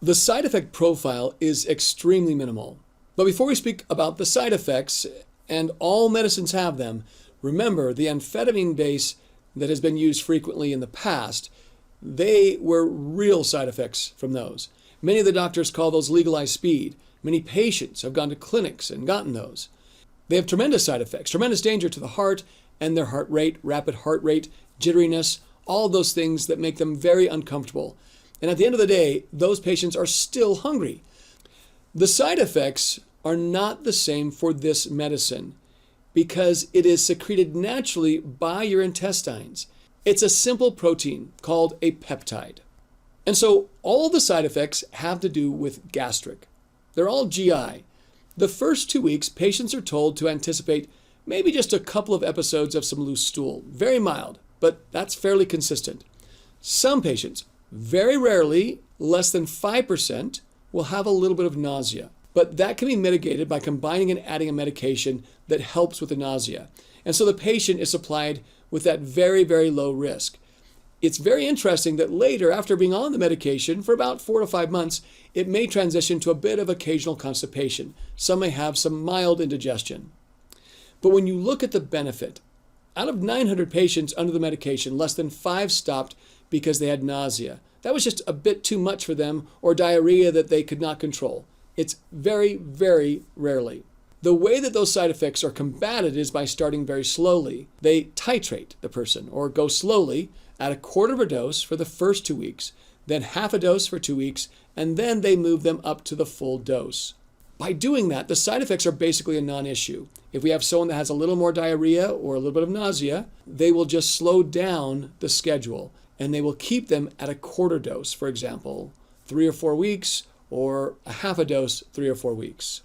The side effect profile is extremely minimal. But before we speak about the side effects, and all medicines have them, remember the amphetamine base that has been used frequently in the past, they were real side effects from those. Many of the doctors call those legalized speed. Many patients have gone to clinics and gotten those. They have tremendous side effects, tremendous danger to the heart and their heart rate, rapid heart rate, jitteriness, all those things that make them very uncomfortable. And at the end of the day, those patients are still hungry. The side effects are not the same for this medicine because it is secreted naturally by your intestines. It's a simple protein called a peptide. And so all the side effects have to do with gastric. They're all GI. The first 2 weeks, patients are told to anticipate maybe just a couple of episodes of some loose stool. Very mild, but that's fairly consistent. Some patients, very rarely, less than 5%, will have a little bit of nausea. But that can be mitigated by combining and adding a medication that helps with the nausea. And so the patient is supplied with that very, very low risk. It's very interesting that later, after being on the medication for about 4 to 5 months, it may transition to a bit of occasional constipation. Some may have some mild indigestion. But when you look at the benefit, out of 900 patients under the medication, less than 5 stopped because they had nausea. That was just a bit too much for them, or diarrhea that they could not control. It's very, very rarely. The way that those side effects are combated is by starting very slowly. They titrate the person or go slowly at a quarter of a dose for the first 2 weeks, then half a dose for 2 weeks, and then they move them up to the full dose. By doing that, the side effects are basically a non-issue. If we have someone that has a little more diarrhea or a little bit of nausea, they will just slow down the schedule and they will keep them at a quarter dose, for example, 3 or 4 weeks, or a half a dose, 3 or 4 weeks.